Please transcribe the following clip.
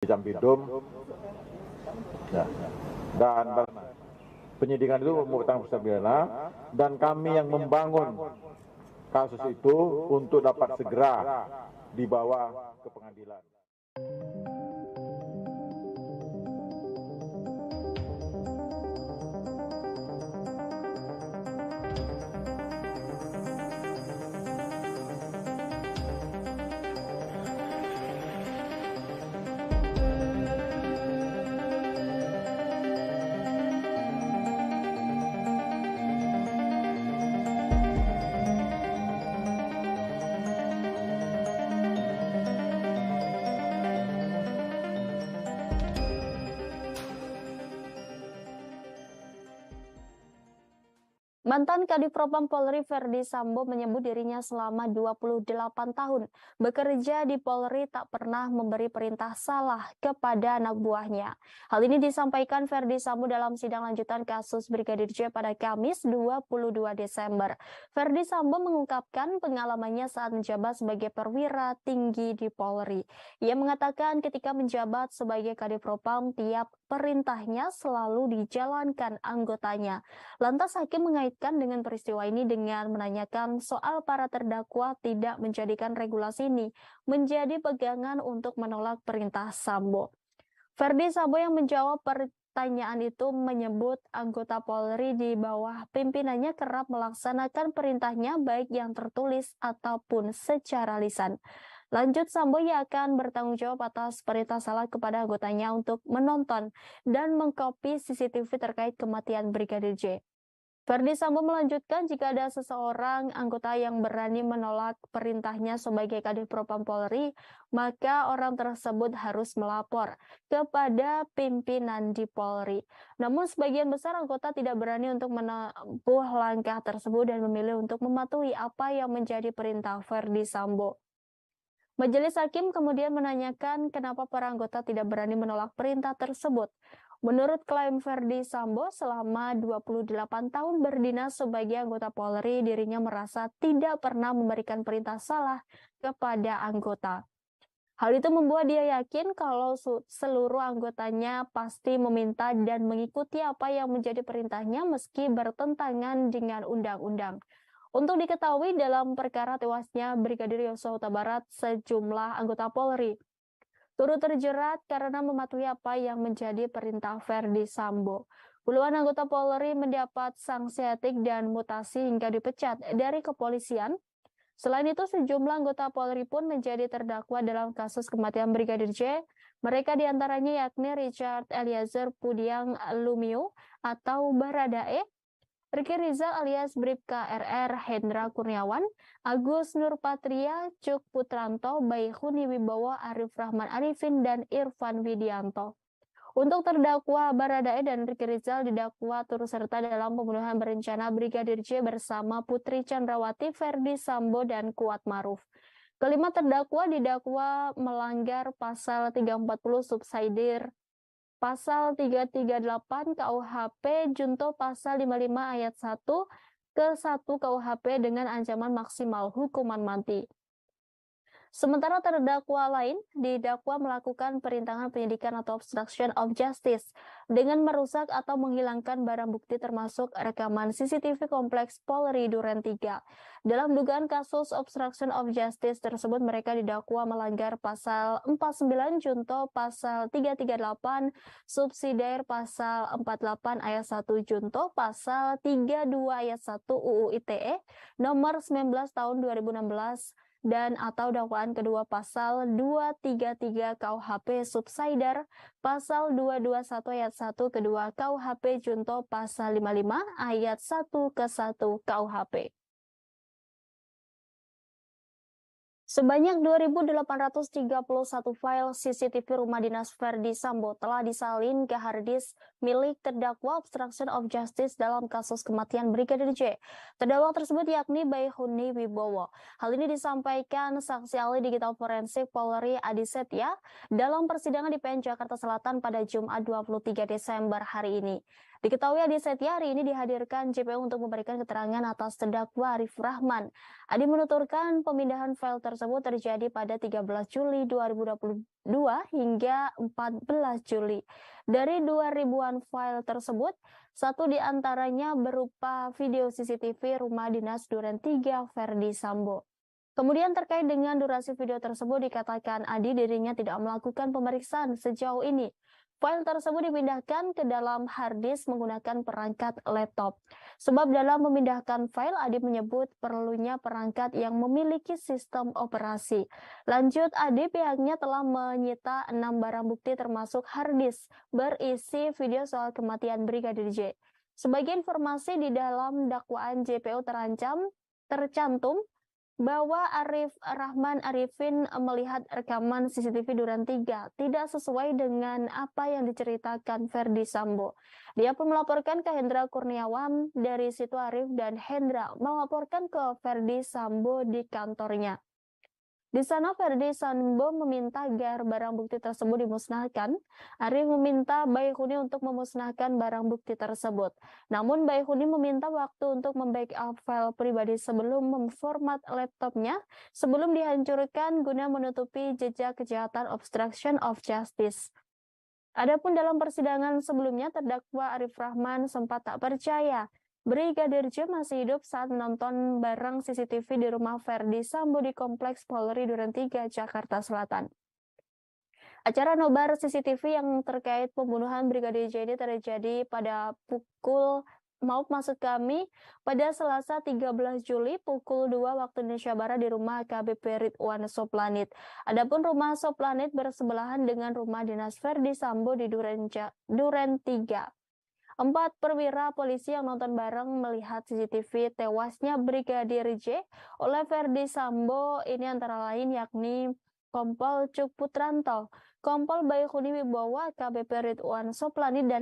Jampidum, ya. Dan penyidikan itu merupakan pidana dan kami yang membangun kasus itu untuk dapat segera dibawa ke pengadilan. Mantan Kadipropam Polri Ferdi Sambo menyebut dirinya selama 28 tahun bekerja di Polri tak pernah memberi perintah salah kepada anak buahnya. Hal ini disampaikan Ferdi Sambo dalam sidang lanjutan kasus Brigadir J pada Kamis 22 Desember. Ferdi Sambo mengungkapkan pengalamannya saat menjabat sebagai perwira tinggi di Polri. Ia mengatakan ketika menjabat sebagai Kadipropam, tiap perintahnya selalu dijalankan anggotanya. Lantas hakim mengaitkan dengan peristiwa ini dengan menanyakan soal para terdakwa tidak menjadikan regulasi ini menjadi pegangan untuk menolak perintah Sambo. Ferdi Sambo yang menjawab pertanyaan itu menyebut anggota Polri di bawah pimpinannya kerap melaksanakan perintahnya baik yang tertulis ataupun secara lisan. Lanjut, Sambo ia akan bertanggung jawab atas perintah salah kepada anggotanya untuk menonton dan mengkopi CCTV terkait kematian Brigadir J. Ferdi Sambo melanjutkan jika ada seseorang anggota yang berani menolak perintahnya sebagai Kadipropam Polri, maka orang tersebut harus melapor kepada pimpinan di Polri. Namun sebagian besar anggota tidak berani untuk menempuh langkah tersebut dan memilih untuk mematuhi apa yang menjadi perintah Ferdi Sambo. Majelis Hakim kemudian menanyakan kenapa para anggota tidak berani menolak perintah tersebut. Menurut klaim Ferdi Sambo, selama 28 tahun berdinas sebagai anggota Polri, dirinya merasa tidak pernah memberikan perintah salah kepada anggota. Hal itu membuat dia yakin kalau seluruh anggotanya pasti meminta dan mengikuti apa yang menjadi perintahnya meski bertentangan dengan undang-undang. Untuk diketahui dalam perkara tewasnya Brigadir Yosua Huta Barat, sejumlah anggota Polri turut terjerat karena mematuhi apa yang menjadi perintah Ferdi Sambo. Puluhan anggota Polri mendapat sanksi etik dan mutasi hingga dipecat dari kepolisian. Selain itu, sejumlah anggota Polri pun menjadi terdakwa dalam kasus kematian Brigadir J. Mereka diantaranya yakni Richard Eliezer Pudiang Lumiu atau Baradae, Ricky Rizal alias Bribka RR Hendra Kurniawan, Agus Nurpatria, Cuk Putranto, Baikuni Wibowo, Arif Rahman Arifin, dan Irfan Widianto. Untuk terdakwa Baradae dan Ricky Rizal didakwa turut serta dalam pembunuhan berencana Brigadir J bersama Putri Chandrawati, Ferdi Sambo, dan Kuat Maruf. Kelima terdakwa didakwa melanggar pasal 340 subsidiar Pasal 338 KUHP junto pasal 55 ayat 1 ke 1 KUHP dengan ancaman maksimal hukuman mati. Sementara terdakwa lain didakwa melakukan perintangan penyidikan atau obstruction of justice dengan merusak atau menghilangkan barang bukti termasuk rekaman CCTV kompleks Polri Duren 3. Dalam dugaan kasus obstruction of justice tersebut mereka didakwa melanggar pasal 49 junto pasal 338 subsidiar pasal 48 ayat 1 junto pasal 32 ayat 1 UU ITE nomor 19 tahun 2016 dan atau dakwaan kedua pasal 233 KUHP subsidiar pasal 221 ayat 1 kedua KUHP junto pasal 55 ayat 1 ke 1 KUHP. Sebanyak 2.831 file CCTV rumah dinas Ferdi Sambo telah disalin ke harddisk milik terdakwa obstruction of justice dalam kasus kematian Brigadir J. Terdakwa tersebut yakni Baikuni Wibowo. Hal ini disampaikan saksi ahli digital forensik Polri Adi Setya dalam persidangan di PN Jakarta Selatan pada Jumat 23 Desember hari ini. Diketahui Adi Setya hari ini dihadirkan JPU untuk memberikan keterangan atas terdakwa Arif Rahman. Adi menuturkan pemindahan file tersebut tersebut terjadi pada 13 Juli 2022 hingga 14 Juli. Dari 2.000-an file tersebut, satu di antaranya berupa video CCTV rumah dinas Duren 3 Verdi Sambo. Kemudian terkait dengan durasi video tersebut dikatakan Adi dirinya tidak melakukan pemeriksaan sejauh ini. File tersebut dipindahkan ke dalam hard disk menggunakan perangkat laptop. Sebab dalam memindahkan file, Adi menyebut perlunya perangkat yang memiliki sistem operasi. Lanjut, Adi pihaknya telah menyita 6 barang bukti termasuk hard disk berisi video soal kematian Brigadir J. Sebagai informasi di dalam dakwaan JPO tercantum bahwa Arif Rahman Arifin melihat rekaman CCTV Duren 3 tidak sesuai dengan apa yang diceritakan Verdi Sambo. Dia pun melaporkan ke Hendra Kurniawan, dari situ Arif dan Hendra melaporkan ke Verdi Sambo di kantornya. Di sana Verdi Sambo meminta agar barang bukti tersebut dimusnahkan. Arif meminta Baihuni untuk memusnahkan barang bukti tersebut. Namun Baihuni meminta waktu untuk membackup file pribadi sebelum memformat laptopnya sebelum dihancurkan guna menutupi jejak kejahatan obstruction of justice. Adapun dalam persidangan sebelumnya, terdakwa Arif Rahman sempat tak percaya Brigadir J masih hidup saat menonton barang CCTV di rumah Verdi Sambo di Kompleks Polri Duren 3, Jakarta Selatan. Acara nobar CCTV yang terkait pembunuhan Brigadir J ini terjadi pada pada Selasa 13 Juli pukul 2 waktu Indonesia Barat di rumah AKBP Ridwan Soplanit. Adapun rumah Soplanit bersebelahan dengan rumah dinas Verdi Sambo di Duren 3. 4 perwira polisi yang nonton bareng melihat CCTV tewasnya Brigadir J oleh Verdi Sambo ini antara lain yakni Kompol Cuk Putranto, Kompol Baihuni Wibowo, AKBP Ridwan Soplanit, dan